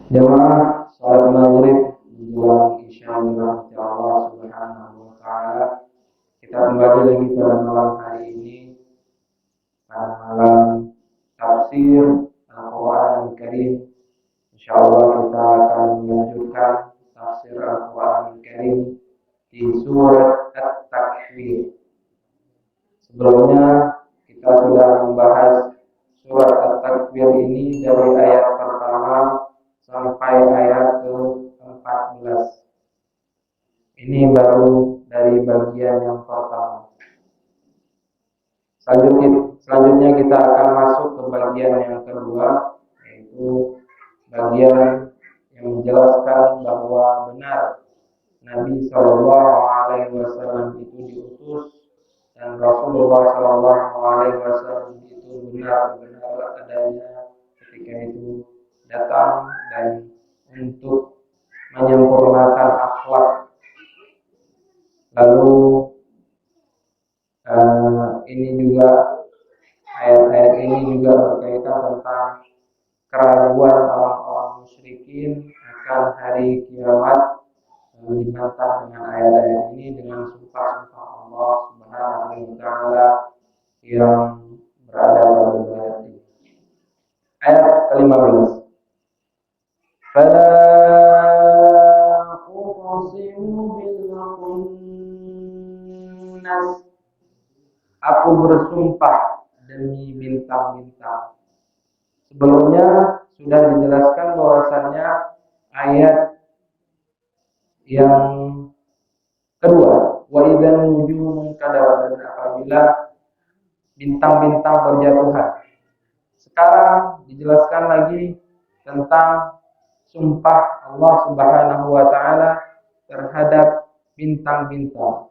Jemaah salat maghrib menjelang isya dirahmati Allah Subhanahu wa taala. Kita kembali lagi pada malam hari ini, pada malam tafsir Al-Qur'an Al-Karim. Insyaallah kita akan melanjutkan tafsir Al-Qur'an Al-Karim di surat At-Takwir. Sebelumnya kita sudah membahas surat At-Takwir ini dari ayat pertama sampai ayat ke-14. Ini baru dari bagian yang pertama. Selanjutnya kita akan masuk ke bagian yang kedua, yaitu bagian yang menjelaskan bahwa benar Nabi SAW itu diutus dan Rasulullah SAW itu benar-benar adanya ketika itu datang dan untuk menyempurnakan akhlak. Lalu ini juga ayat-ayat ini juga berkaitan tentang keraguan orang-orang musyrikin akan hari kiamat, dibantah dengan ayat-ayat ini dengan sumpah-sumpah Allah Subhanahu wa taala yang berada pada ayat ini. Ayat ke-15. Fala uqsimu bil khunnas. Aku bersumpah demi bintang-bintang. Sebelumnya sudah dijelaskan bahwasannya ayat yang kedua, wa idzan nujumu kadarat, apabila bintang-bintang berjatuhan. Sekarang dijelaskan lagi tentang sumpah Allah Subhanahu wa taala terhadap bintang-bintang.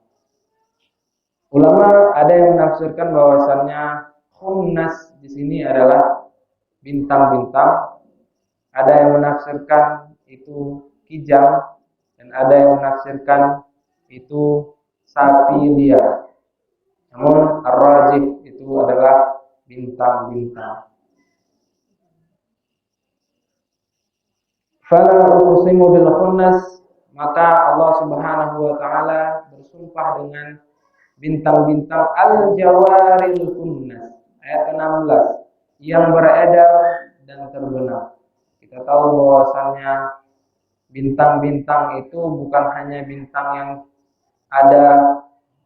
Ulama ada yang menafsirkan bahwasannya khunnas di sini adalah bintang-bintang, ada yang menafsirkan itu kijang, dan ada yang menafsirkan itu sapi liar. Namun ar-rajih itu adalah bintang-bintang. Fala uqsimu bil khunnas, maka Allah Subhanahu wa taala bersumpah dengan bintang-bintang al-jawaril khunnas. Ayat ke-16, yang beredar dan terbenam. Kita tahu bahwasannya bintang-bintang itu bukan hanya bintang yang ada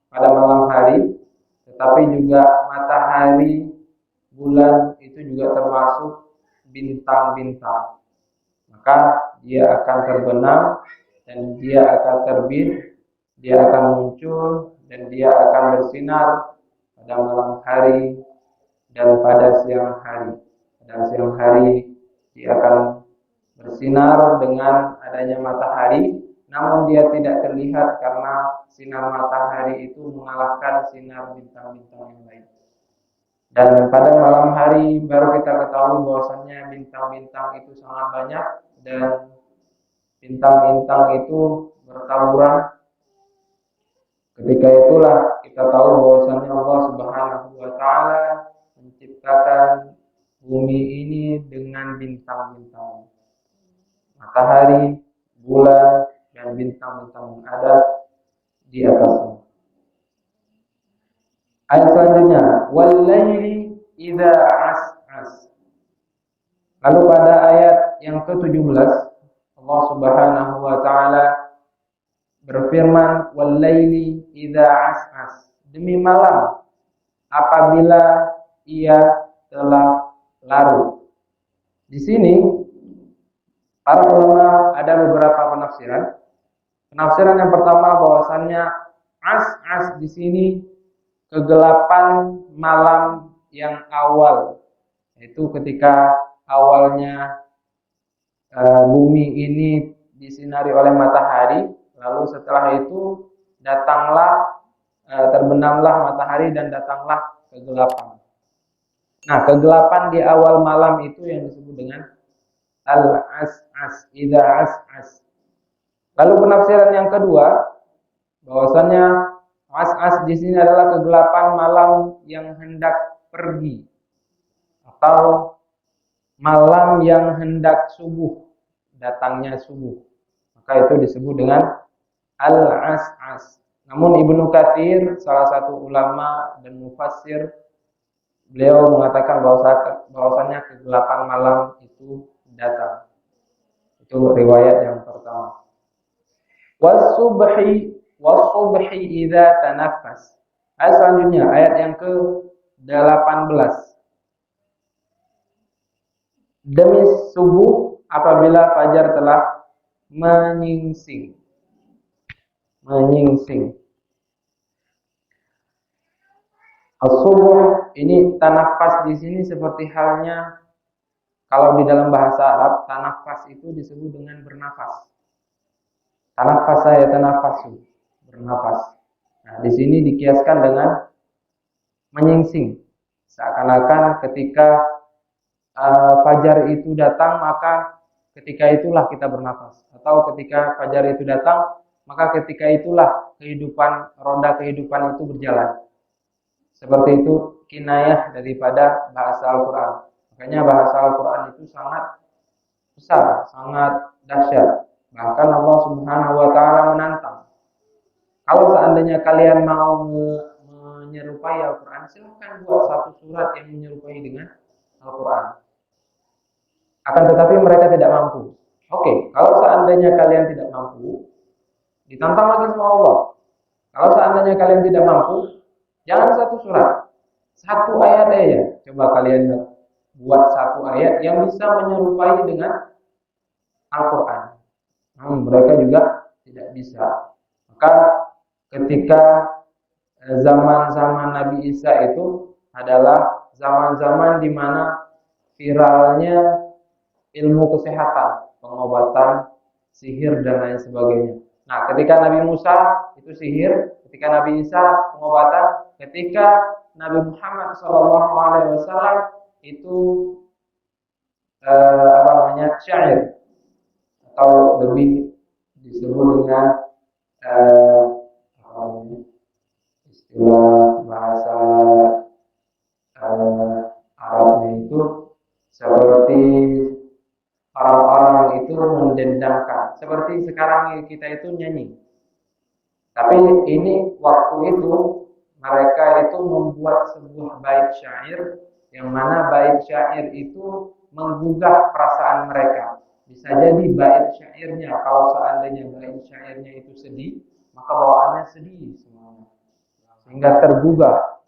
pada malam hari, tetapi juga matahari, bulan itu juga termasuk bintang-bintang. Maka dia akan terbenam dan dia akan terbit, dia akan muncul dan dia akan bersinar pada malam hari dan pada siang hari. Pada siang hari dia akan bersinar dengan adanya matahari, namun dia tidak terlihat karena sinar matahari itu mengalahkan sinar bintang-bintang yang lain. Dan pada malam hari baru kita ketahui bahwasannya bintang-bintang itu sangat banyak dan bintang-bintang itu bertaburan. Ketika itulah kita tahu bahwasannya Allah Subhanahu wa taala menciptakan bumi ini dengan bintang-bintang. Matahari, bulan, dan bintang-bintang yang ada di atasnya. Ayat selanjutnya, wal-laili idza as'as. Lalu pada ayat yang ke-17, Allah Subhanahu wa taala berfirman, wal-laili idza as'as. Demi malam apabila ia telah larut. Di sini para ulama ada beberapa penafsiran. Penafsiran yang pertama bahwasannya as-as di sini kegelapan malam yang awal, yaitu ketika awalnya bumi ini disinari oleh matahari, lalu setelah itu datanglah terbenamlah matahari dan datanglah kegelapan. Nah, kegelapan di awal malam itu yang disebut dengan al-as'as, idza as'as. Lalu penafsiran yang kedua bahwasannya as-as di sini adalah kegelapan malam yang hendak pergi atau malam yang hendak subuh. datangnya subuh. Maka itu disebut dengan al-as'as. Namun Ibnu Katsir, salah satu ulama dan mufassir, beliau mengatakan bahwasanya kegelapan malam itu datang. Itu riwayat yang pertama. Was-subhi idza tanaffas. Ayat selanjutnya, ayat yang ke-18. Demi subuh apabila fajar telah menyingsing. As-subuh ini tanafas di sini seperti halnya kalau di dalam bahasa Arab tanafas itu disebut dengan bernafas. Tanafas saya tanafasu, bernafas. Nah, di sini dikiaskan dengan menyingsing. Seakan-akan ketika fajar itu datang maka ketika itulah kita bernafas, atau ketika fajar itu datang maka ketika itulah roda kehidupan itu berjalan. Seperti itu kinayah daripada bahasa Al-Quran. Makanya bahasa Al-Quran itu sangat besar, sangat dahsyat. Bahkan Allah Subhanahu wa Ta'ala menantang. Kalau seandainya kalian mau menyerupai Al-Quran, silahkan buat satu surat yang menyerupai dengan Al-Quran. Akan tetapi mereka tidak mampu. Oke, kalau seandainya kalian tidak mampu, ditantang lagi sama Allah. Kalau seandainya kalian tidak mampu, jangan satu surat, satu ayat aja. Coba kalian buat satu ayat yang bisa menyerupai dengan Al-Quran. Mereka juga tidak bisa. Maka ketika zaman-zaman Nabi Isa itu adalah zaman-zaman di mana viralnya ilmu kesehatan, pengobatan, sihir dan lain sebagainya. Nah, ketika Nabi Musa itu sihir, ketika Nabi Isa pengobatan, ketika Nabi Muhammad SAW itu syair, atau lebih disebut dengan istilah bahasa Arabnya itu seperti orang-orang itu mendendangkan, seperti sekarang kita itu nyanyi. Tapi ini waktu itu mereka itu membuat sebuah bait syair, yang mana bait syair itu menggugah perasaan mereka. Bisa jadi bait syairnya, kalau seandainya bait syairnya itu sedih, maka bawaannya sedih semuanya, sehingga tergugah.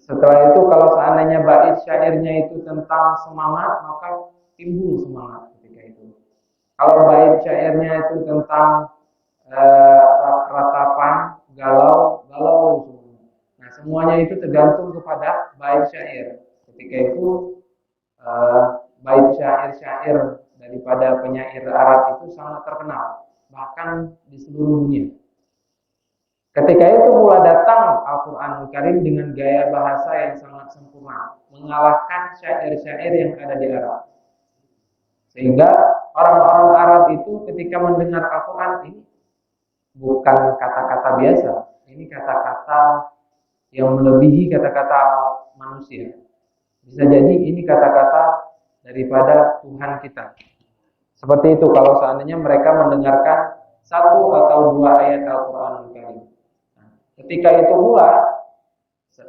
Setelah itu kalau seandainya bait syairnya itu tentang semangat, maka timbul semangat ketika itu. Kalau bait syairnya itu tentang ratapan, galau semua. Nah, semuanya itu tergantung kepada bait syair. Ketika itu bait syair-syair daripada penyair Arab itu sangat terkenal, bahkan di seluruh dunia. Ketika itu pula datang Al-Quranul Karim dengan gaya bahasa yang sangat sempurna, mengalahkan syair-syair yang ada di Arab. Sehingga orang-orang Arab itu ketika mendengar Al-Quran ini bukan kata-kata biasa, ini kata-kata yang melebihi kata-kata manusia. Bisa jadi ini kata-kata daripada Tuhan kita. Seperti itu kalau seandainya mereka mendengarkan satu atau dua ayat Al-Quranul Karim. Ketika itu pula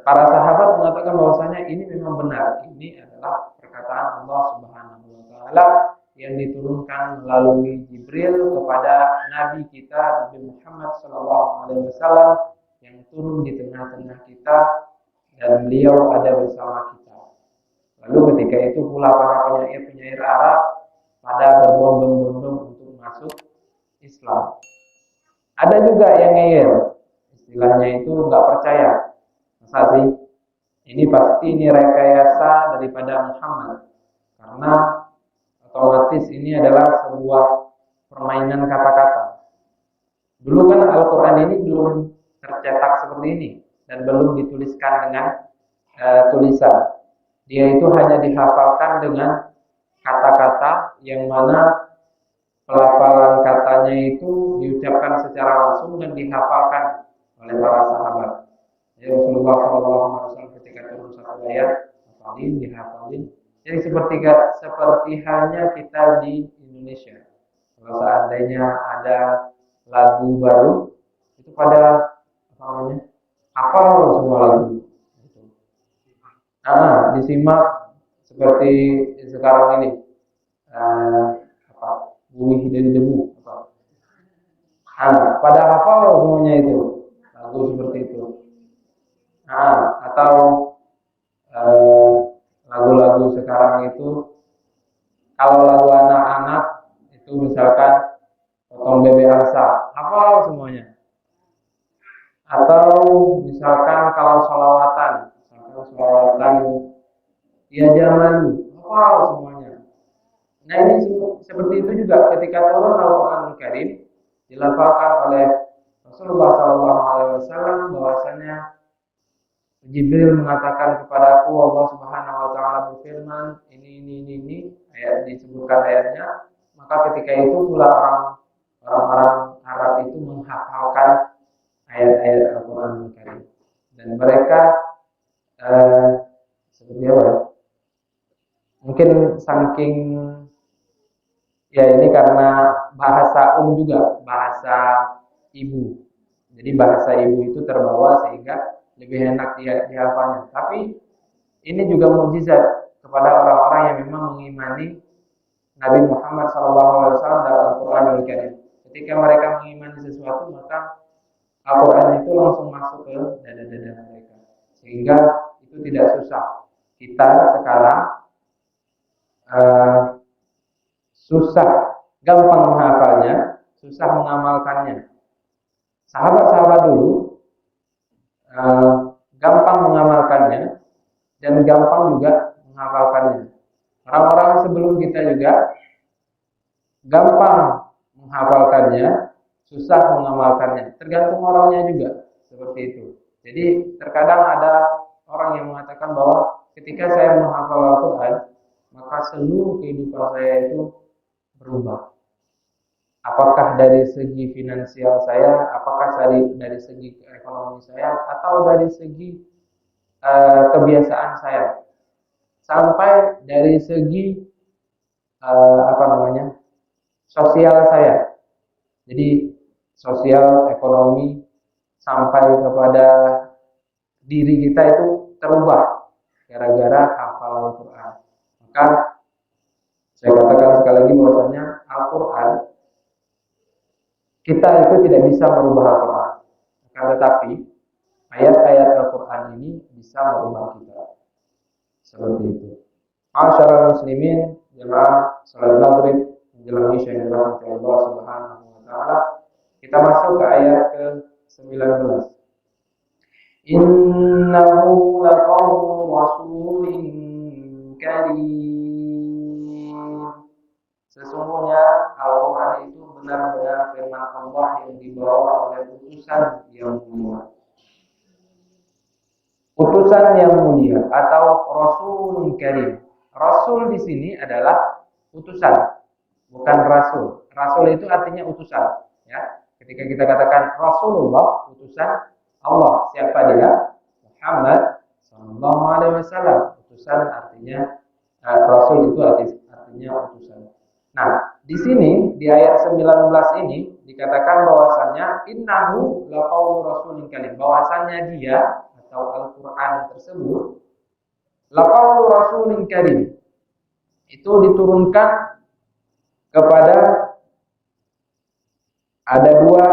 para sahabat mengatakan bahwasanya ini memang benar, ini adalah perkataan Allah Subhanahu wa Ta'ala yang diturunkan melalui Jibril kepada Nabi kita Nabi Muhammad SAW yang turun di tengah-tengah kita dan beliau ada bersama kita. Lalu ketika itu pula para penyair Arab pada berbondong-bondong untuk masuk Islam. Ada juga yang ngeyel, istilahnya itu nggak percaya. Masa sih? Ini pasti ini rekayasa daripada Muhammad, karena otomatis ini adalah sebuah permainan kata-kata. Dulu kan Al-Quran ini belum tercetak seperti ini dan belum dituliskan dengan tulisan. Dia itu hanya dihafalkan dengan kata-kata yang mana pelafalan katanya itu diucapkan secara langsung dan dihafalkan oleh para sahabat. Ya, Rasulullah SAW ketika turun satu ayat, dihafalin. Jadi seperti halnya kita di Indonesia. Kalau seandainya ada lagu baru, itu pada apa namanya, hafal semua lagu. Disimak seperti sekarang ini, buih dari debu. Pada hafal semuanya itu lagu seperti itu. Atau lagu-lagu sekarang itu, kalau lagu anak-anak itu misalkan potong bebek angsa, hafal semuanya. Atau misalkan kalau sholawatan ya zaman, hafal semuanya. Nah ini seperti itu juga ketika turun Al-Quranul Karim dilafalkan oleh Rasulullah SAW bahwasanya Jibril mengatakan kepadaku, Allah Subhanahu wa taala berfirman, ini ayat disebutkan ayatnya, maka ketika itu pula orang-orang Arab itu menghafalkan ayat-ayat Al-Qur'an Karim. Dan mereka seperti apa? Mungkin saking ini karena bahasa juga, bahasa ibu. Jadi bahasa ibu itu terbawa sehingga lebih enak dihafalnya. Tapi ini juga mukjizat kepada orang-orang yang memang mengimani Nabi Muhammad SAW dalam Al-Quranul Karim. Ketika mereka mengimani sesuatu, maka Al-Quran itu langsung masuk ke dada-dada mereka. Sehingga itu tidak susah. Kita sekarang susah, gampang menghafalnya, susah mengamalkannya. Sahabat-sahabat dulu gampang mengamalkannya dan gampang juga menghafalkannya. Orang-orang sebelum kita juga gampang menghafalkannya, susah mengamalkannya. Tergantung orangnya juga seperti itu. Jadi terkadang ada orang yang mengatakan bahwa ketika saya menghafal Al-Quran, maka seluruh kehidupan saya itu berubah. Apakah dari segi finansial saya, apakah dari segi ekonomi saya, atau dari segi kebiasaan saya, sampai dari segi sosial saya. Jadi sosial, ekonomi, sampai kepada diri kita itu terubah gara-gara hafal Al-Quran. Maka saya katakan sekali lagi bahwasanya Al-Quran, kita itu tidak bisa merubah Al-Quran, akan tetapi ayat-ayat Al-Quran ini bisa merubah kita. Seperti itu. Ma'asyiral muslimin, jemaah salat maghrib menjelang isya yang dirahmati Allah Subhanahu wa taala. Kita masuk ke ayat ke-19. Innahu laqawlu rasulin karim. Sesungguhnya Al-Quran itu benar-benar firman Allah yang dibawa oleh utusan yang mulia. Utusan yang mulia atau Rasulun Karim. Rasul di sini adalah utusan, bukan rasul. Rasul itu artinya utusan. Ya, ketika kita katakan Rasulullah, utusan Allah. Siapa dia? Muhammad Sallallahu Alaihi Wasallam. Utusan artinya Rasul itu artinya utusan. Nah, di sini di ayat 19 ini dikatakan bahwasannya innahu laqawlu rasulin karim. Bahwasannya dia atau Al-Quran tersebut laqawlu rasulin karim. Itu diturunkan kepada ada dua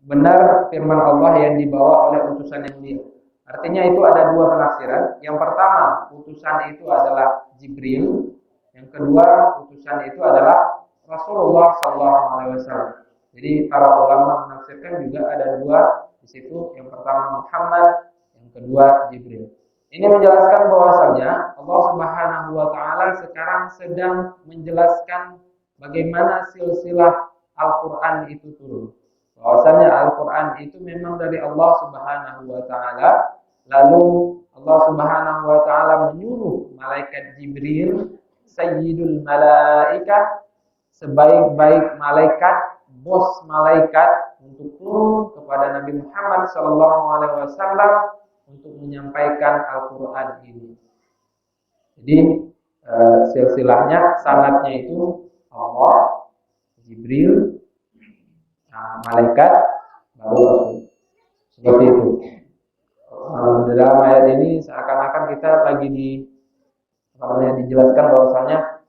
benar firman Allah yang dibawa oleh utusan yang mulia. Artinya itu ada dua penafsiran. Yang pertama, utusan itu adalah Jibril. Yang kedua, utusan itu adalah Rasulullah SAW. Jadi para ulama menafsirkan juga ada dua di situ. Yang pertama Muhammad, yang kedua Jibril. Ini menjelaskan bahwasanya Allah Subhanahu wa taala sekarang sedang menjelaskan bagaimana silsilah Al-Qur'an itu turun. Bahwasanya Al-Qur'an itu memang dari Allah Subhanahu wa taala. Lalu Allah Subhanahu wa taala menyuruh malaikat Jibril, Sayyidul Malaikah, sebaik-baik malaikat, bos malaikat, untuk turun kepada Nabi Muhammad SAW untuk menyampaikan Al-Quran ini. Jadi silsilahnya, sanadnya itu Allah, Jibril, malaikat, baru Rasul. Seperti itu. Dalam ayat ini seakan-akan kita lagi dijelaskan bahwasanya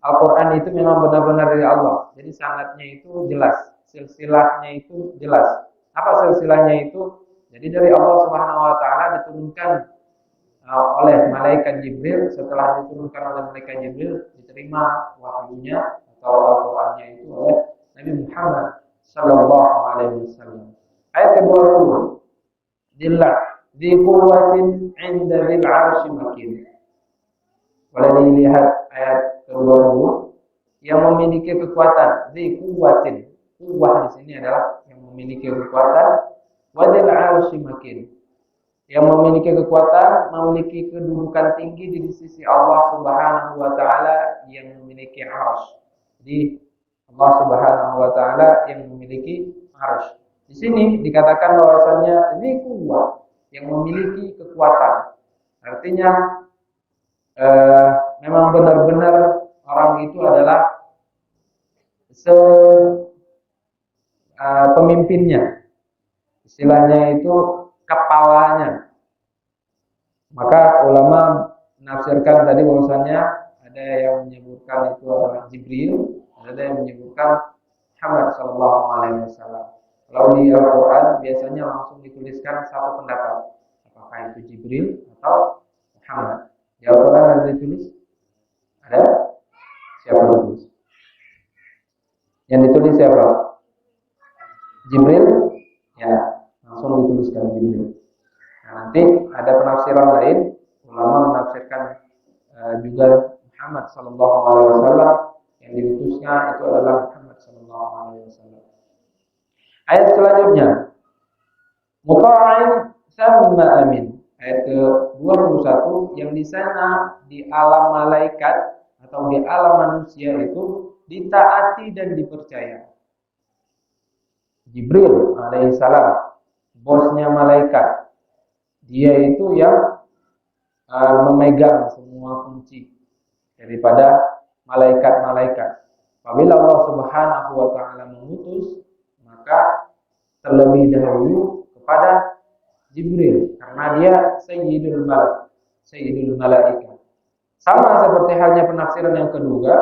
Al-Quran itu memang benar-benar dari Allah. Jadi sanadnya itu jelas, silsilahnya itu jelas. Apa silsilahnya itu? Jadi dari Allah Subhanahu Wa Taala diturunkan oleh malaikat Jibril. Setelah diturunkan oleh malaikat Jibril, diterima wahyunya atau Al-Qurannya itu oleh Nabi Muhammad Sallallahu Alaihi Wasallam. Ayat ke-20, Dillah di quwwatin 'inda dzil 'arsy makin. Boleh dilihat ayat ke-20, yang memiliki kekuatan, di quwwatin. Quwwah di sini adalah yang memiliki kekuatan, wa dzil 'arsy makin. Yang memiliki kekuatan, memiliki kedudukan tinggi di sisi Allah Subhanahu wa taala yang memiliki 'arsy. Jadi Allah Subhanahu wa taala yang memiliki 'arsy. Di sini dikatakan bahwasanya ini kuwah yang memiliki kekuatan. Artinya memang benar-benar orang itu adalah pemimpinnya. Istilahnya itu kepalanya. Maka ulama menafsirkan tadi bahwasanya ada yang menyebutkan itu adalah Jibril, ada yang menyebutkan Muhammad sallallahu alaihi wasallam. Kalau di Al-Quran biasanya langsung dituliskan satu pendapat, apakah itu Jibril atau Muhammad. Di Al-Quran ada ditulis? Ada? Siapa yang ditulis? Yang ditulis siapa? Jibril? Ya, langsung dituliskan Jibril. Nah, nanti ada penafsiran lain, ulama menafsirkan juga Muhammad sallallahu alaihi wasallam, yang diutusnya itu adalah Muhammad sallallahu alaihi wasallam. Ayat selanjutnya, muta'in sama amin. Ayat ke-21, yang di sana di alam malaikat atau di alam manusia itu ditaati dan dipercaya. Jibril alaihissalam, bosnya malaikat, dia itu yang memegang semua kunci daripada malaikat-malaikat. Apabila Allah Subhanahu wa taala mengutus, maka terlebih dahulu kepada Jibril karena dia Sayyidul Malaikat. Sama seperti halnya penafsiran yang kedua,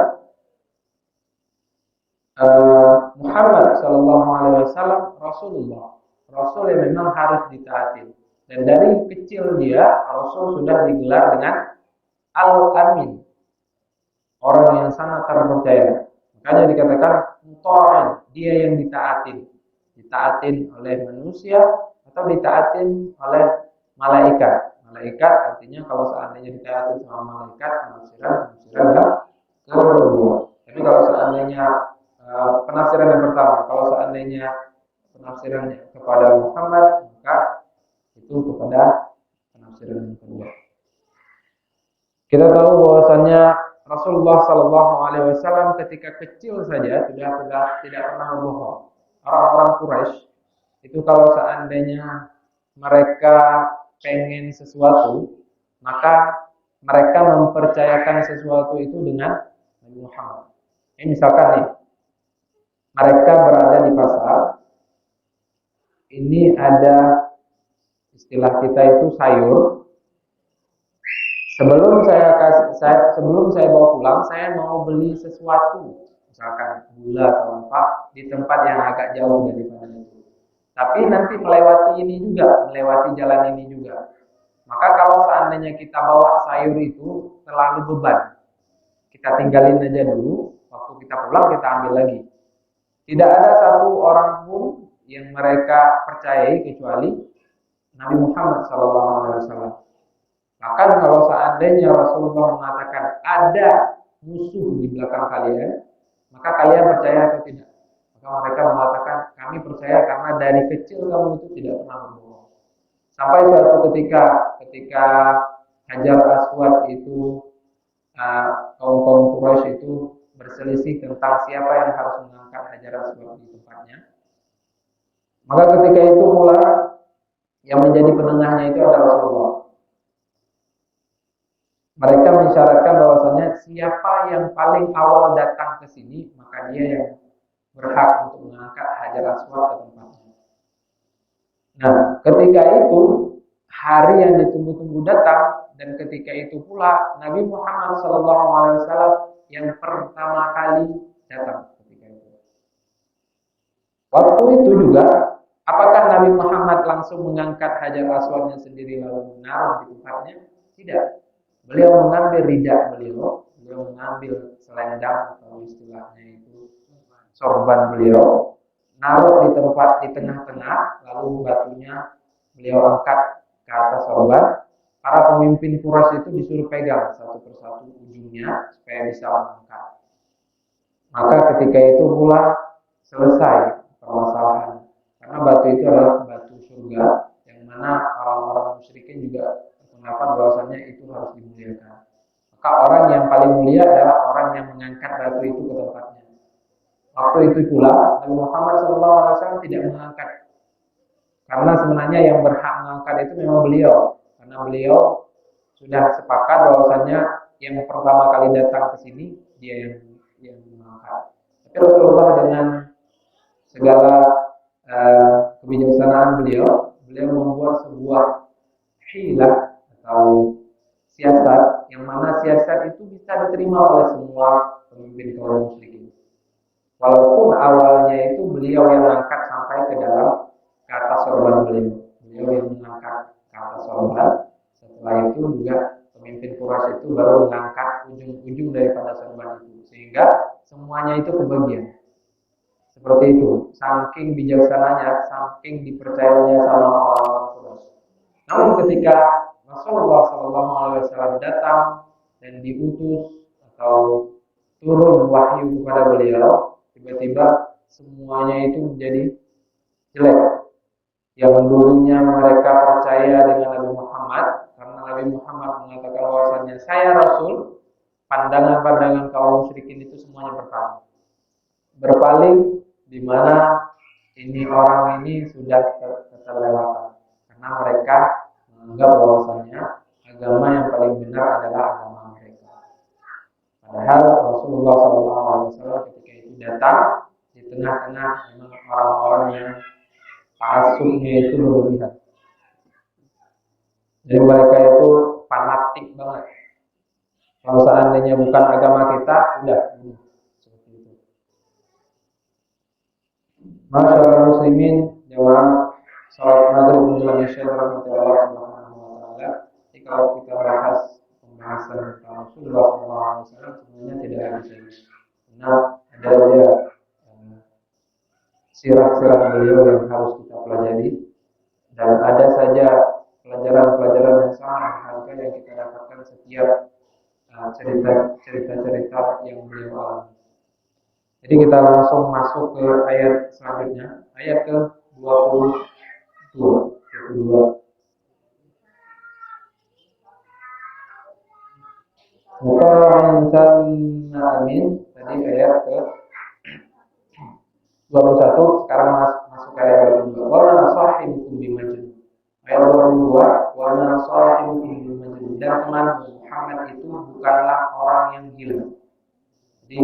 Muhammad sallallahu alaihi wasallam Rasulullah, Rasul yang memang harus ditaati. Dan dari kecil dia Rasul sudah digelar dengan Al-Amin, orang yang sangat terpercaya. Makanya dikatakan mutta'in, dia yang ditaatin oleh manusia atau ditaatin oleh malaikat. Malaikat artinya kalau seandainya ditaatin sama malaikat, penafsiran yang kedua. Tapi kalau seandainya penafsiran yang pertama, kalau seandainya penafsirannya kepada Muhammad, maka itu kepada penafsiran yang kedua. Kita tahu bahwasannya Rasulullah Sallallahu Alaihi Wasallam ketika kecil saja sudah tidak pernah berbohong. Orang-orang Quraisy itu kalau seandainya mereka pengen sesuatu, maka mereka mempercayakan sesuatu itu dengan Nabi Muhammad. Ini misalkan nih, mereka berada di pasar, ini ada istilah kita itu sayur. Sebelum saya bawa pulang, saya mau beli sesuatu, misalkan gula atau apa di tempat yang agak jauh daripada itu. Tapi nanti melewati jalan ini juga. Maka kalau seandainya kita bawa sayur itu terlalu beban, kita tinggalin aja dulu. Waktu kita pulang kita ambil lagi. Tidak ada satu orang pun yang mereka percayai kecuali Nabi Muhammad SAW. Bahkan kalau seandainya Rasulullah mengatakan ada musuh di belakang kalian, maka kalian percaya atau tidak? Maka mereka mengatakan kami percaya karena dari kecil kamu itu tidak pernah berbohong. Sampai suatu ketika Hajar Aswad itu kaum Quraisy itu berselisih tentang siapa yang harus mengangkat Hajar Aswad di tempatnya. Maka ketika itu pula yang menjadi penengahnya itu adalah Rasulullah. Mereka mensyaratkan bahwasanya siapa yang paling awal datang ke sini, maka dia yang berhak untuk mengangkat Hajar Aswad ke tempatnya. Nah, ketika itu hari yang ditunggu-tunggu datang, dan ketika itu pula Nabi Muhammad SAW yang pertama kali datang ketika itu. Waktu itu juga, apakah Nabi Muhammad langsung mengangkat Hajar Aswadnya sendiri lalu menaruh di tempatnya? Tidak. Beliau mengambil ridak beliau mengambil selendang atau istilahnya itu sorban beliau, naruh di tempat di tengah-tengah, lalu batunya beliau angkat ke atas sorban. Para pemimpin Quraisy itu disuruh pegang satu persatu ujungnya supaya bisa mengangkat. Maka ketika itu pula selesai permasalahan, karena batu itu adalah batu surga yang mana orang-orang musyrikin juga berpendapat bahwasanya itu harus dimuliakan. Maka orang yang paling mulia adalah orang yang mengangkat batu itu ke tempatnya. Waktu itu pula Nabi Muhammad SAW tidak mengangkat, karena sebenarnya yang berhak mengangkat itu memang beliau, karena beliau sudah sepakat bahwasanya yang pertama kali datang ke sini dia yang mengangkat. Tapi Rasulullah dengan segala kebijaksanaan beliau membuat sebuah hilah atau siasat, yang mana siasat itu bisa diterima oleh semua pemimpin kaum musyrikin. Walaupun awalnya itu beliau yang mengangkat sampai ke dalam ke atas sorban beliau yang mengangkat ke atas sorban. Setelah itu juga pemimpin Quraisy itu baru mengangkat ujung-ujung daripada sorban itu, sehingga semuanya itu kebagian. Seperti itu, saking bijaksananya, saking dipercayanya sama orang-orang Quraisy. Namun ketika Rasulullah SAW datang dan diutus atau turun wahyu kepada beliau, tiba-tiba semuanya itu menjadi jelek. Yang dulunya mereka percaya dengan Nabi Muhammad, karena Nabi Muhammad mengatakan bahwasanya saya Rasul, pandangan-pandangan kaum musyrikin itu semuanya berpaling, di mana ini orang ini sudah terlewatkan, karena mereka menganggap bahwasanya agama yang paling benar adalah agama mereka. Padahal Rasulullah SAW ketika itu datang di tengah-tengah memang orang-orang yang ta'assubnya itu berlebihan. Jadi mereka itu fanatik banget. Kalau seandainya bukan agama kita, udah seperti itu. Masyaallah muslimin, jamaah salat maghrib menjelang isya rahmati Allah Subhanahu wa taala. Jadi kalau kita bahas pembahasan tentang Rasulullah SAW sebenarnya tidak habis. Karena ada aja sirah-sirah beliau yang harus kita pelajari, dan ada saja pelajaran-pelajaran yang sangat berharga yang kita dapatkan setiap cerita-cerita yang beliau alami. Jadi kita langsung masuk ke ayat selanjutnya, ayat ke-22. Muqarran sama amin, tadi ayat ke-21, sekarang masuk ke ayat ke-22. Wa ma sahibukum bimajnun. Ayat 22, wa ma sahibukum bimajnun. Dan teman Muhammad itu bukanlah orang yang gila. Jadi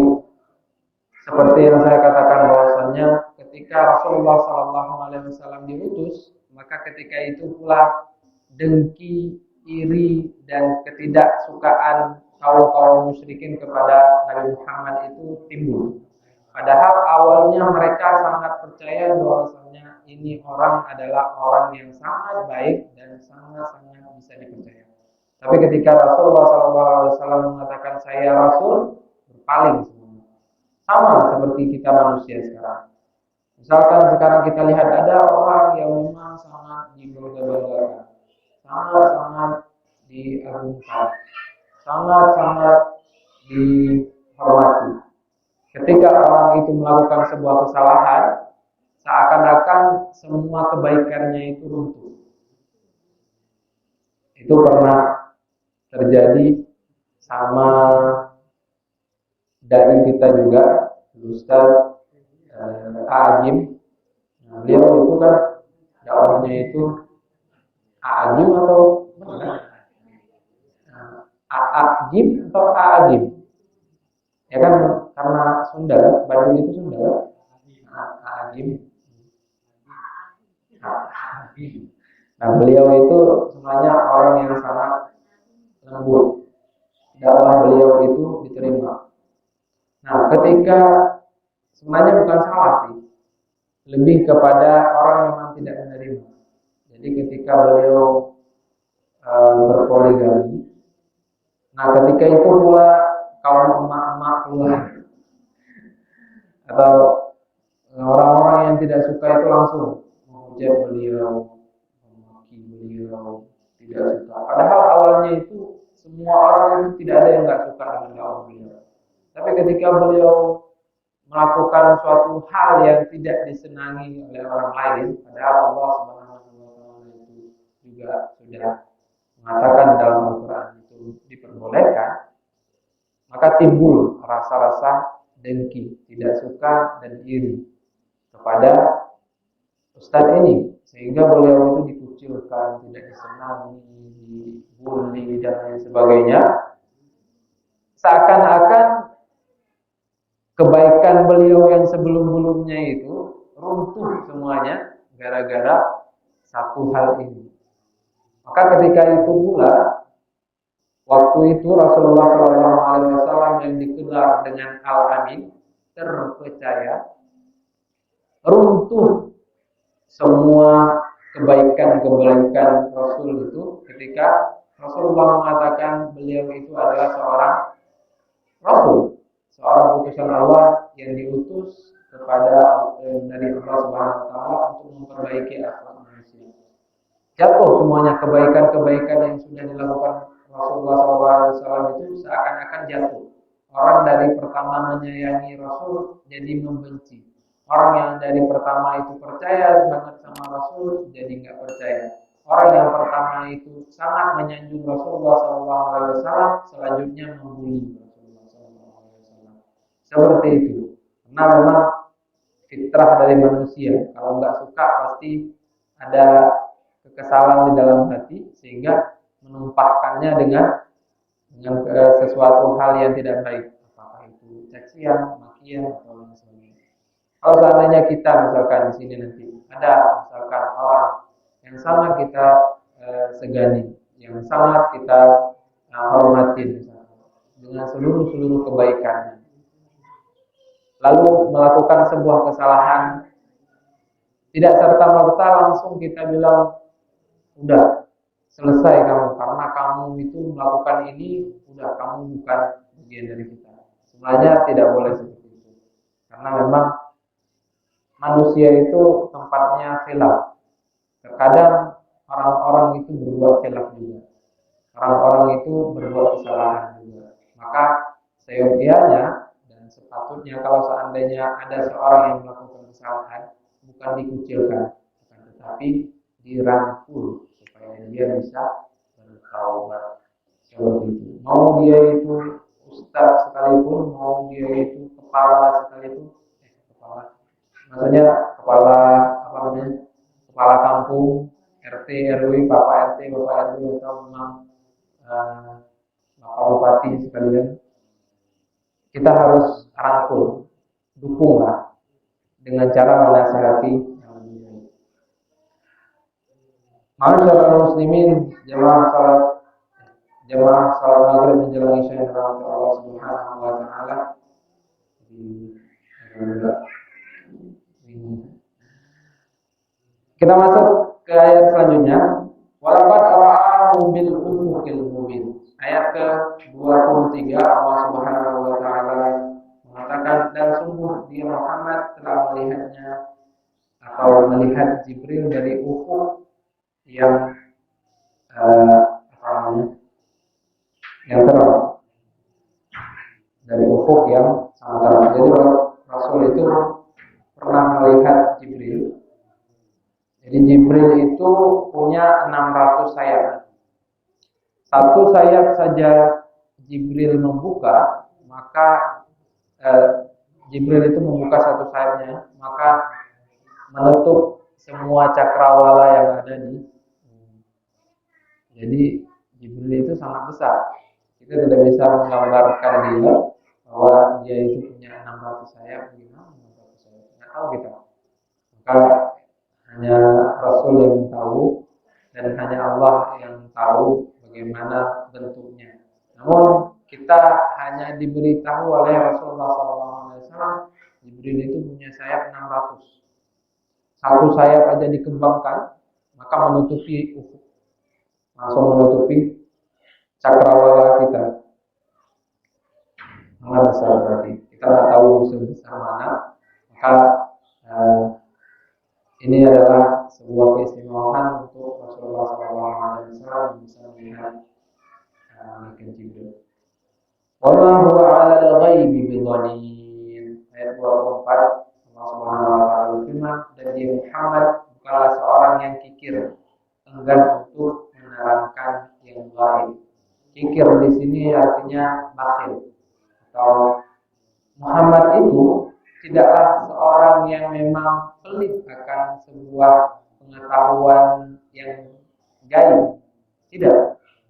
seperti yang saya katakan bahwasannya ketika Rasulullah SAW diutus, maka ketika itu pula dengki, iri, dan ketidaksukaan kaum musyrikin kepada Nabi Muhammad itu timbul. Padahal awalnya mereka sangat percaya bahwasannya ini orang adalah orang yang sangat baik dan sangat-sangat bisa dipercaya. Tapi ketika Rasulullah SAW mengatakan saya Rasul, berpaling semua. Sama seperti kita manusia sekarang. Misalkan sekarang kita lihat ada orang yang memang sangat dibangga-banggakan, sangat-sangat diagungkan, sangat-sangat dihormati. Ketika orang itu melakukan sebuah kesalahan, seakan-akan semua kebaikannya itu runtuh. Itu pernah terjadi sama dai kita juga, Ustaz Agim. Nah, beliau itu kan dakwahnya itu Agim atau Aagim atau Aagim? Ya kan karena Sunda, Bandung itu Sunda. Aagim. Nah, beliau itu sebenarnya orang yang sangat lembut. Dakwah beliau itu diterima. Nah, ketika sebenarnya bukan salah sih, lebih kepada orang memang tidak menerima. Jadi ketika beliau berpoligami, nah ketika itu pula kaum emak-emak keluar atau orang-orang yang tidak suka itu langsung menghujat beliau, memaki beliau, tidak suka. Padahal awalnya itu semua orang itu tidak ada yang nggak suka dengan dakwah beliau. Tapi ketika beliau melakukan suatu hal yang tidak disenangi oleh orang lain, padahal Allah Subhanahu wa taala itu juga sudah mengatakan dalam Al-Qur'an itu diperbolehkan, maka timbul rasa-rasa dengki, tidak suka dan iri kepada ustadz ini, sehingga beliau itu dikucilkan, tidak disenangi, dibully dan lain sebagainya. Seakan-akan kebaikan beliau yang sebelum-sebelumnya itu runtuh semuanya gara-gara satu hal ini. Maka ketika itu pula, waktu itu Rasulullah SAW yang dikenal dengan Al-Amin terpercaya, runtuh semua kebaikan-kebaikan Rasul itu ketika Rasulullah mengatakan beliau itu adalah seorang Rasul, seorang utusan Allah yang diutus kepada dari Allah Subhanahu wa taala untuk memperbaiki akhlak manusia. Jatuh semuanya kebaikan-kebaikan yang sudah dilakukan Rasulullah SAW itu seakan-akan jatuh. Orang dari pertama menyayangi Rasul jadi membenci. Orang yang dari pertama itu percaya banget sama Rasul jadi nggak percaya. Orang yang pertama itu sangat menyanjung Rasulullah SAW selanjutnya membuli Rasulullah SAW. Seperti itu. Karena memang fitrah dari manusia. Kalau nggak suka pasti ada kekesalan di dalam hati sehingga menumpahkannya dengan sesuatu hal yang tidak baik, apakah itu cacian, makian atau lain sebagainya. Kalau seandainya kita misalkan di sini nanti ada misalkan orang yang sangat kita segani, yang sangat kita hormatin misalkan, dengan seluruh kebaikannya, lalu melakukan sebuah kesalahan, tidak serta-merta langsung kita bilang udah selesai kamu, karena kamu itu melakukan ini, udah kamu bukan bagian dari kita. Sebenarnya tidak boleh seperti itu. Karena memang manusia itu tempatnya khilaf. Terkadang orang-orang itu berbuat khilaf juga. Orang-orang itu berbuat kesalahan juga. Maka seyogianya dan sepatutnya kalau seandainya ada seorang yang melakukan kesalahan, bukan dikucilkan, tetapi dirangkul supaya dia bisa bertaubat. Seperti itu. Mau dia itu ustaz sekalipun, mau dia itu kepala sekalipun, maksudnya kepala apa namanya, kepala kampung, RT, RW, Bapak RT, Bapak RW atau memang Bapak Bupati sekalian, kita harus rangkul, dukunglah dengan cara menasihati. Ma'asyiral muslimin, jamaah salat maghrib menjelang isya yang dirahmati Allah Subhanahu wa taala. Kita masuk ke ayat selanjutnya. Walaqad ra'ahu bil ufuqil mubin. Ayat ke-23 Allah Subhanahu wa taala mengatakan, dan sungguh dia Muhammad telah melihatnya atau melihat Jibril dari ufuk yang yang terang, dari ufuk yang sangat terang. Jadi Rasul itu pernah melihat Jibril. Jadi Jibril itu punya 600 sayap. Satu sayap saja Jibril membuka, maka Jibril itu membuka satu sayapnya, maka menutup semua cakrawala yang ada di. Jadi Jibril itu sangat besar. Itu kita tidak bisa menggambarkan dia bahwa dia itu punya 600 sayap, gimana 600 sayap, nggak tahu kita. Maka hanya Rasul yang tahu dan hanya Allah yang tahu bagaimana bentuknya. Namun kita hanya diberitahu oleh Rasulullah SAW, Jibril itu punya sayap 600. Satu sayap aja dikembangkan, maka menutupi ufuk, langsung menutupi cakrawala kita. Sangat besar berarti. Kita nggak tahu sebesar mana. Maka ini adalah sebuah keistimewaan untuk Rasulullah SAW yang bisa melihat malaikat Jibril. Wa ma huwa 'ala al-ghaibi bidhanin. Ayat 24 Allah Subhanahu wa taala berfirman, dan dia Muhammad bukanlah seorang yang kikir, enggan untuk menerangkan yang gaib. Kikir di sini artinya bakhil. Atau Muhammad itu tidaklah seorang yang memang pelit akan sebuah pengetahuan yang gaib. Tidak.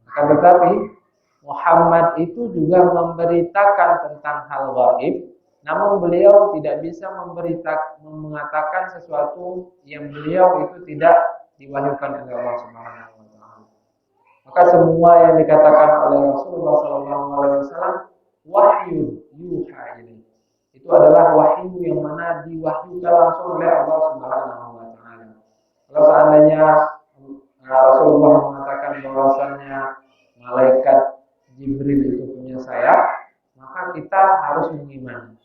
Akan tetapi Muhammad itu juga memberitakan tentang hal gaib, namun beliau tidak bisa mengatakan sesuatu yang beliau itu tidak diwahyukan oleh Allah Subhanahu wa taala. Maka semua yang dikatakan oleh Rasulullah SAW wahyu yuha ini. Itu adalah wahyu yang mana diwahyukan langsung oleh Allah Subhanahu wa taala. Kalau seandainya Rasulullah mengatakan bahwasannya malaikat Jibril itu punya sayap, maka kita harus mengimani.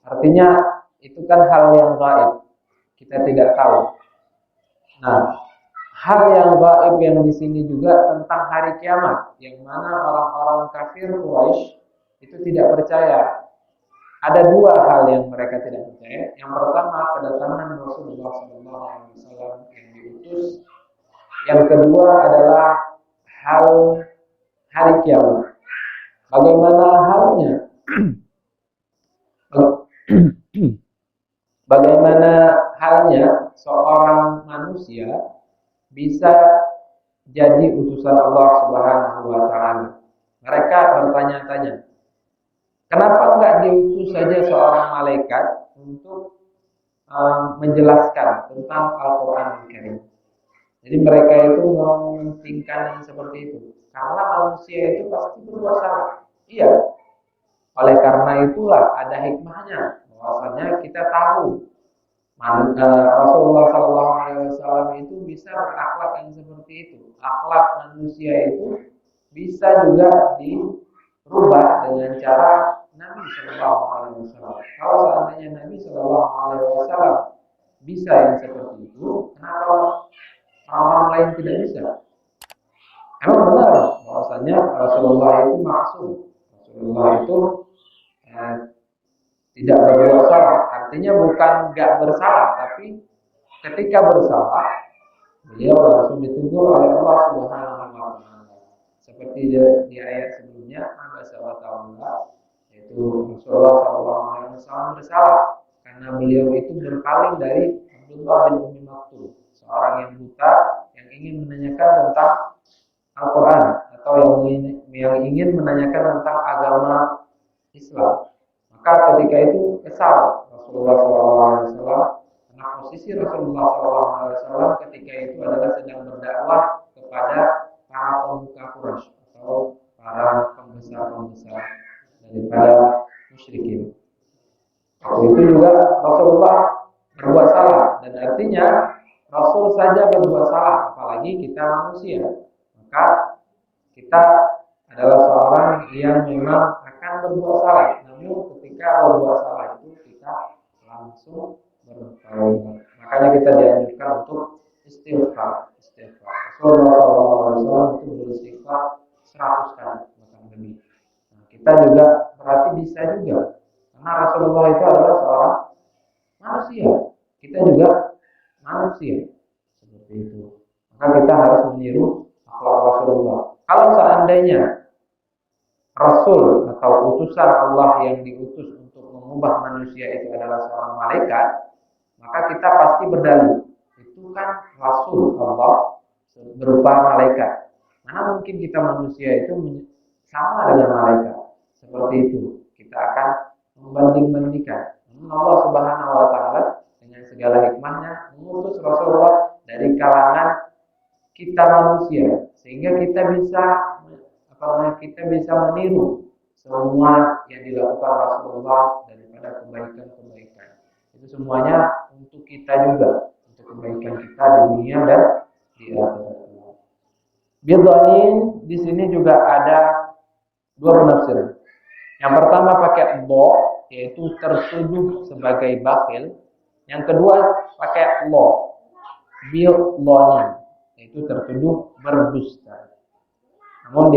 Artinya itu kan hal yang gaib, kita tidak tahu. Nah, hal yang gaib yang di sini juga tentang hari kiamat, yang mana orang-orang kafir Quraisy itu tidak percaya. Ada dua hal yang mereka tidak percaya. Yang pertama, kedatangan Rasulullah SAW yang diutus. Yang kedua adalah hal hari kiamat. Bagaimana halnya? Bagaimana halnya seorang manusia bisa jadi utusan Allah Subhanahu wa taala? Mereka bertanya-tanya, kenapa enggak diutus saja seorang malaikat untuk menjelaskan tentang Al-Qur'an Al-Karim? Jadi mereka itu mementingkan yang seperti itu. Karena manusia itu pasti berbuat salah. Iya. Oleh karena itulah ada hikmahnya. Bahwasanya kita tahu Rasulullah SAW itu bisa berakhlak yang seperti itu. Akhlak manusia itu bisa juga dirubah dengan cara Nabi SAW. Kalau seandainya Nabi SAW bisa yang seperti itu, kenapa orang lain tidak bisa? Emang benar bahwasanya Rasulullah itu maksum. Rasulullah itu tidak berbuat salah. Artinya bukan enggak bersalah, tapi ketika bersalah beliau langsung ditegur oleh Allah Subhanahu wa taala. Seperti di ayat sebelumnya, Abasa wa tawalla, yaitu Rasulullah SAW bersalah karena beliau itu berpaling dari Abdullah bin Ummi Maktum, seorang yang buta yang ingin menanyakan tentang Al-Quran atau yang ingin menanyakan tentang agama Islam. Maka ketika itu kesal Rasulullah SAW karena posisi Rasulullah SAW ketika itu adalah sedang berdakwah kepada para pemuka Quraisy atau para pembesar-pembesar daripada musyrikin. Waktu itu juga Rasulullah berbuat salah, dan artinya Rasul saja berbuat salah, apalagi kita manusia. Maka kita adalah seorang yang memang akan berbuat salah. Namun ketika berbuat salah itu kita langsung bertaubat. Makanya kita dianjurkan untuk istighfar. Rasulullah SAW itu beristighfar 100 kali bahkan lebih. Nah, kita juga berarti bisa juga, karena Rasulullah itu adalah seorang manusia. Kita juga manusia seperti itu. Maka kita harus meniru akhlak Rasulullah. Kalau seandainya Rasul atau utusan Allah yang diutus untuk mengubah manusia itu adalah seorang malaikat, maka kita pasti berdalil itu kan Rasul Allah berupa malaikat. Mana mungkin kita manusia itu sama dengan malaikat. Seperti itu. Kita akan membanding-bandingkan. Allah Subhanahu wa taala dengan segala hikmahnya mengutus Rasulullah dari kalangan kita manusia sehingga kita bisa meniru semua yang dilakukan Rasulullah daripada kebaikan-kebaikan. Itu semuanya untuk kita juga, untuk kebaikan kita di dunia dan di akhirat. Bidhanin di sini juga ada dua penafsiran. Yang pertama pakai dha, yaitu tertuduh sebagai bakhil. Yang kedua pakai lo, bidhanin, yaitu tertuduh berdusta. Namun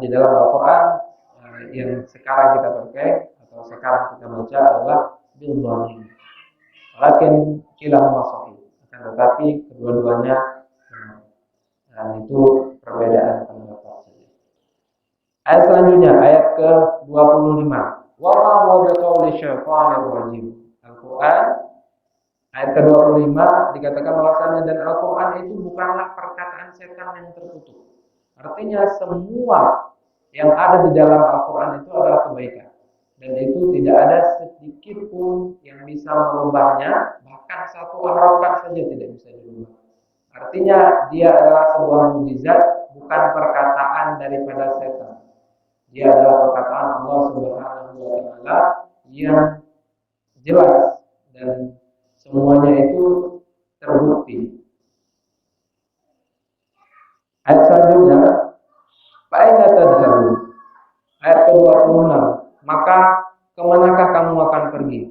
di dalam Al-Quran yang sekarang kita pakai atau sekarang kita baca adalah bidhanin. Walakin kilahuma sahih. Akan tetapi kedua-duanya benar. Dan itu perbedaan pendapat saja. Ayat selanjutnya, ayat ke-25. Wa ma huwa biqauli syaitanir rajim. Al-Quran ayat ke-25 dikatakan bahwasanya dan Al-Quran itu bukanlah perkataan setan yang terkutuk. Artinya semua yang ada di dalam Al-Quran itu adalah kebaikan. Dan itu tidak ada sedikit pun yang bisa merubahnya, bahkan satu harokat saja tidak bisa dirubah. Artinya dia adalah sebuah mukjizat, bukan perkataan daripada setan. Dia adalah perkataan Allah Subhanahu wa taala yang jelas dan semuanya itu terbukti. Ayat selanjutnya, fa'ina tadhhabun. Ayat ke-26. Maka kemanakah kamu akan pergi?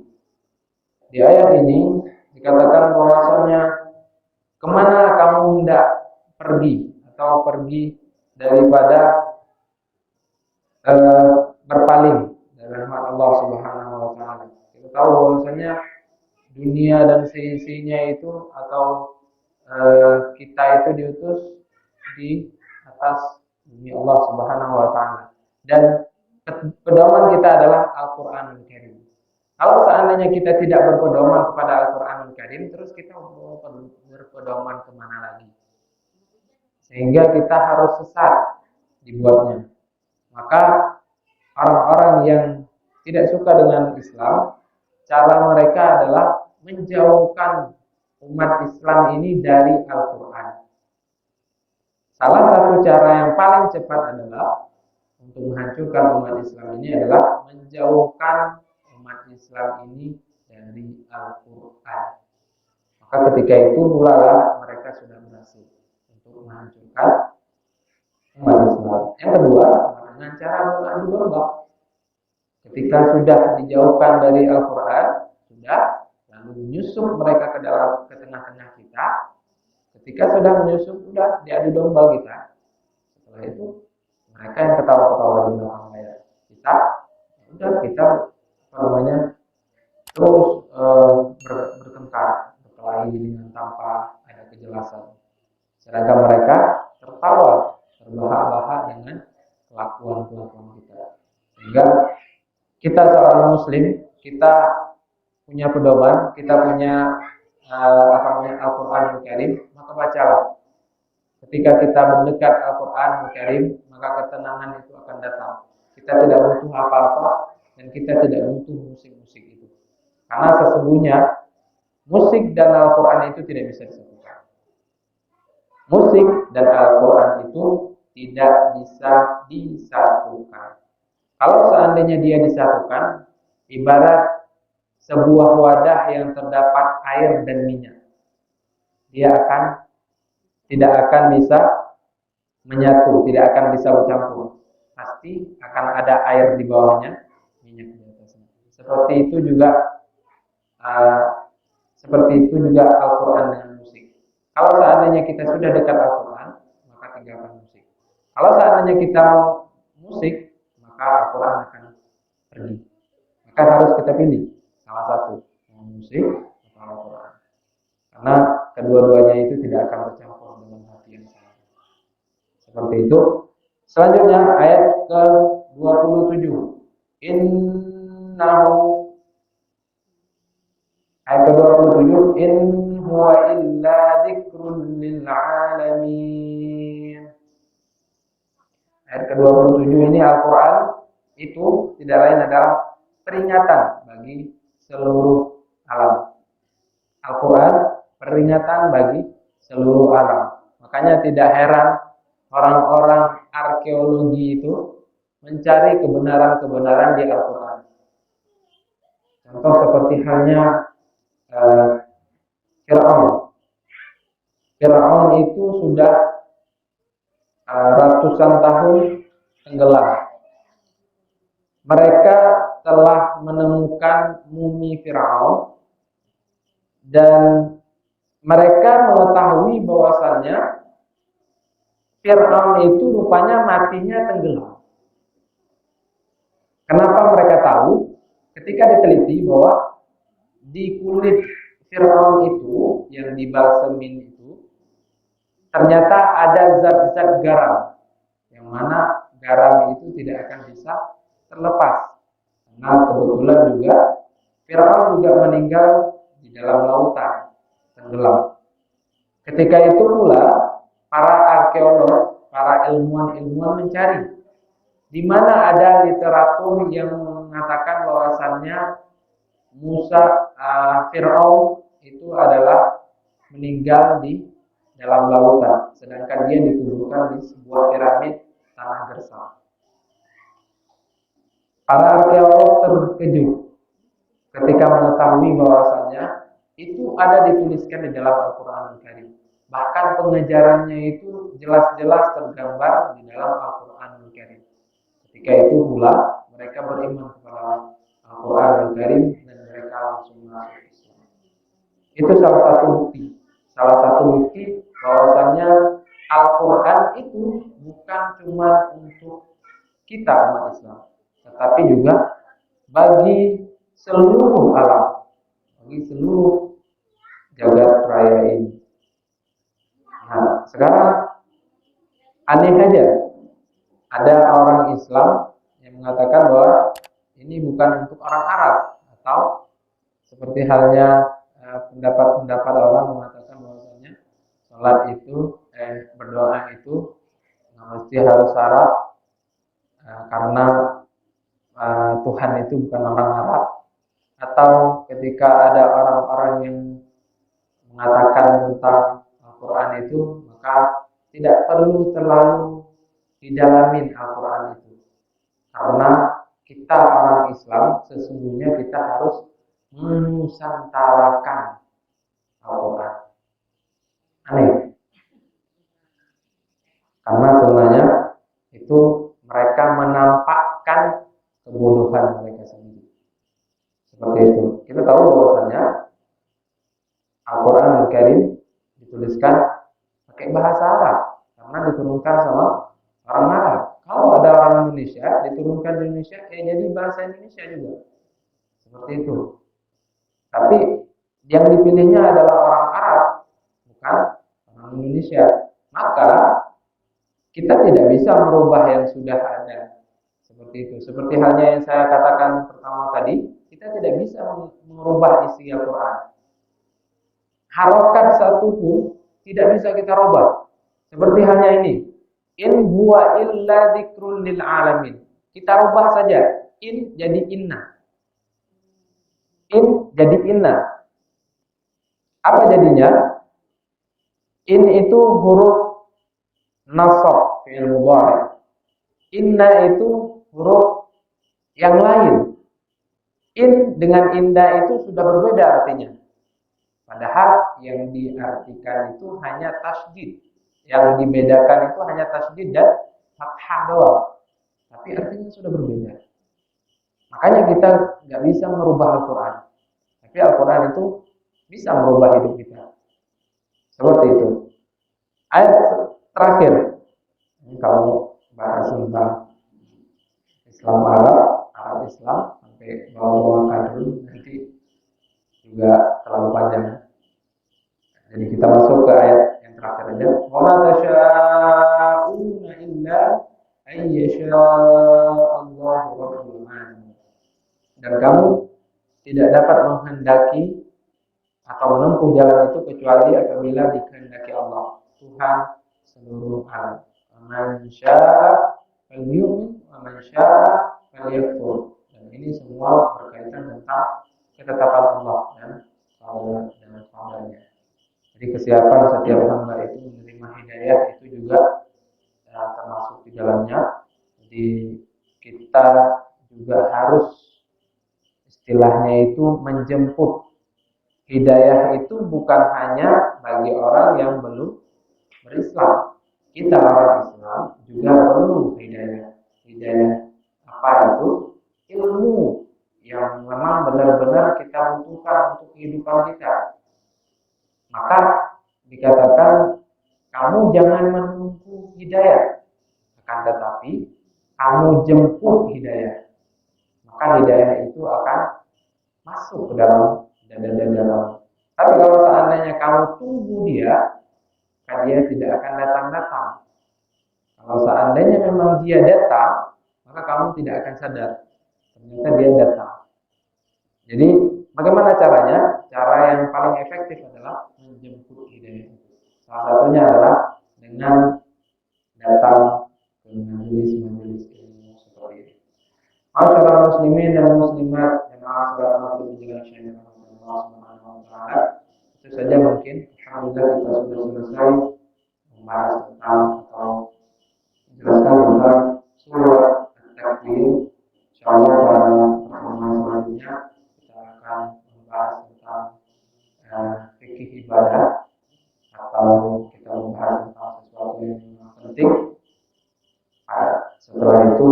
Di ayat ini dikatakan bahwasanya kemana kamu hendak pergi atau pergi daripada berpaling dari rahmat Allah Subhanahu wa taala. Kita tahu bahwasanya dunia dan seisinya itu atau kita itu diutus di atas bumi Allah Subhanahu wa taala. Dan pedoman kita adalah Al-Qur'anul Karim. Kalau seandainya kita tidak berpedoman kepada Al-Qur'anul Karim, terus kita mau berpedoman kemana lagi? Sehingga kita harus sesat dibuatnya. Maka orang-orang yang tidak suka dengan Islam, cara mereka adalah menjauhkan umat Islam ini dari Al-Quran. Salah satu cara yang paling cepat adalah untuk menghancurkan umat Islam ini adalah menjauhkan umat Islam ini dari Al-Quran. Maka ketika itu mulalah mereka sudah berhasil untuk menghancurkan umat Islam. Yang kedua, dengan cara mengadu domba. Ketika sudah dijauhkan dari Al-Quran, sudah lalu menyusup mereka ke tengah-tengah kita. Ketika sudah menyusup, sudah diadu domba kita. Setelah itu mereka yang ketawa-ketawa di belakang layar kita, sudah kita terus bertengkar, berkelahi dengan tanpa ada kejelasan. Sedangkan mereka tertawa, terbahak-bahak dengan kelakuan kita. Sehingga kita seorang Muslim, kita punya pedoman, kita punya Al-Quranul Karim, maka bacalah. Ketika kita mendekat Al-Quranul Karim, maka ketenangan itu akan datang. Kita tidak butuh apa-apa dan kita tidak butuh musik-musik itu. Karena sesungguhnya musik dan Al-Quran itu tidak bisa disatukan. Musik dan Al-Quran itu tidak bisa disatukan. Kalau seandainya dia disatukan, ibarat sebuah wadah yang terdapat air dan minyak. Dia tidak akan bisa menyatu, tidak akan bisa bercampur. Pasti akan ada air di bawahnya, minyak di atasnya. Seperti itu juga Al-Quran dengan musik. Kalau seandainya kita sudah dekat Al-Quran, maka tinggalkan musik. Kalau seandainya kita mau musik, maka Al-Quran akan pergi. Maka harus kita pilih salah satu, mau musik atau Al-Quran. Karena kedua-duanya itu tidak akan bercampur dengan hati yang sama. Seperti itu. Selanjutnya ayat ke-27. Ayat ke-27, in huwa illa dzikrun lil alamin. Ayat Ayat ke-27 ini Al-Quran itu tidak lain adalah peringatan bagi seluruh alam. Al-Quran peringatan bagi seluruh alam. Makanya tidak heran orang-orang arkeologi itu mencari kebenaran-kebenaran di Al-Quran. Contoh seperti halnya Fir'aun. Fir'aun itu sudah ratusan tahun tenggelam. Mereka telah menemukan mumi Fir'aun dan mereka mengetahui bahwasannya Fir'aun itu rupanya matinya tenggelam. Kenapa mereka tahu? Ketika diteliti bahwa di kulit Fir'aun itu yang dibalsemin itu ternyata ada zat-zat garam, yang mana garam itu tidak akan bisa terlepas. Karena kebetulan juga Fir'aun juga meninggal di dalam lautan, tenggelam. Ketika itu pula para arkeolog, para ilmuwan mencari di mana ada literatur yang mengatakan bahwasannya Fir'aun itu adalah meninggal di dalam lautan, sedangkan dia dikuburkan di sebuah piramid tanah gersang. Para arkeolog terkejut ketika mengetahui bahwasannya itu ada dituliskan di dalam Al-Quran Al-Karim. Bahkan pengejarannya itu jelas-jelas tergambar di dalam Al-Quran Al-Karim. Ketika itu pula mereka beriman kepada Al-Quran Al-Karim dan mereka langsung masuk Islam. Itu salah satu bukti bahwasannya Al-Quran itu bukan cuma untuk kita umat Islam, tetapi juga bagi seluruh alam, bagi seluruh jagat raya ini. Nah, sekarang aneh aja, ada orang Islam yang mengatakan bahwa ini bukan untuk orang Arab, atau seperti halnya pendapat-pendapat orang mengatakan bahwasanya sholat itu berdoa itu mesti harus syarat karena Tuhan itu bukan orang Arab, atau ketika ada orang-orang yang mengatakan tentang Al-Quran itu maka tidak perlu terlalu didalamin Al-Quran itu, karena kita orang Islam sesungguhnya kita harus menusantarakan Al-Quran. Aneh. Karena sebenarnya itu mereka menampakkan kebodohan mereka sendiri. Seperti itu. Kita tahu bahwasannya Al-Quran Al-Karim dituliskan pakai bahasa Arab karena diturunkan sama orang Arab. Kalau ada orang Indonesia diturunkan di Indonesia, jadi bahasa Indonesia juga. Seperti itu. Tapi yang dipilihnya adalah orang Arab, bukan orang Indonesia. Maka kita tidak bisa merubah yang sudah ada. Seperti itu. Seperti halnya yang saya katakan pertama tadi, kita tidak bisa merubah isi Al-Quran. Harokat satu pun tidak bisa kita rubah. Seperti halnya ini. In huwa illa dzikrul lil alamin. Kita rubah saja. In jadi inna. In jadi inna. Apa jadinya? In itu huruf nasab fi'il mudhari'. Inna itu huruf yang lain. In dengan inda itu sudah berbeda artinya. Padahal yang diartikan itu hanya tasydid. Yang dibedakan itu hanya tasydid dan fathah doang. Tapi artinya sudah berbeda. Makanya kita nggak bisa merubah Al-Quran. Tapi Al-Quran itu bisa merubah hidup kita. Seperti itu. Ayat terakhir. Ini kalau bahas tentang Islam Arab Islam sampai bawa-bawa kadrun nanti juga terlalu panjang. Jadi kita masuk ke ayat yang terakhir aja. Wa ma tasya'una illa ay yasha'allahu rabbul alamin. Dan kamu tidak dapat menghendaki atau menempuh jalan itu kecuali apabila dikehendaki Allah, Tuhan seluruh alam. Man syaa falyu'min wa man syaa'a falyakfur. Dan ini semua berkaitan tentang ketetapan Allah dan kabarnya. Jadi kesiapan setiap hamba itu menerima hidayah itu juga termasuk di dalamnya. Jadi kita juga harus istilahnya itu menjemput. Hidayah itu bukan hanya bagi orang yang belum berislam. Kita orang Islam juga perlu hidayah. Hidayah apa itu? Ilmu yang memang benar-benar kita butuhkan untuk kehidupan kita. Maka dikatakan kamu jangan menunggu hidayah, akan tetapi kamu jemput hidayah. Maka hidayah itu akan masuk ke dalam dada-dada. Tapi kalau seandainya kamu tunggu dia, maka dia tidak akan datang-datang. Kalau seandainya memang dia datang, maka kamu tidak akan sadar ternyata dia datang. Jadi bagaimana caranya? Cara yang paling efektif adalah menjemput hidayah. Salah satunya adalah dengan datang ke majelis-majelis ilmu seperti ini. Masyaallah muslimin dan muslimat yang Allah berjalan syariat Allah Subhanahu wa taala. Itu saja mungkin. Alhamdulillah kita sudah selesai membahas tentang atau menjelaskan tentang surah At-Takwir. Insyaallah pada pertemuan selanjutnya kita akan membahas tentang fikih ibadah atau kita membahas tentang sesuatu yang penting. Setelah itu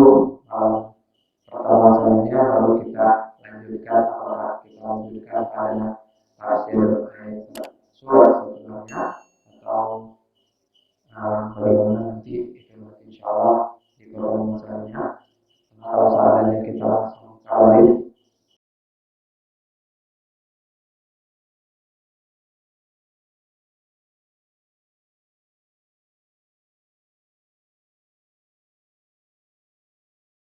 pertemuan selanjutnya baru kita lanjutkan apakah kita lanjutkan pada tafsir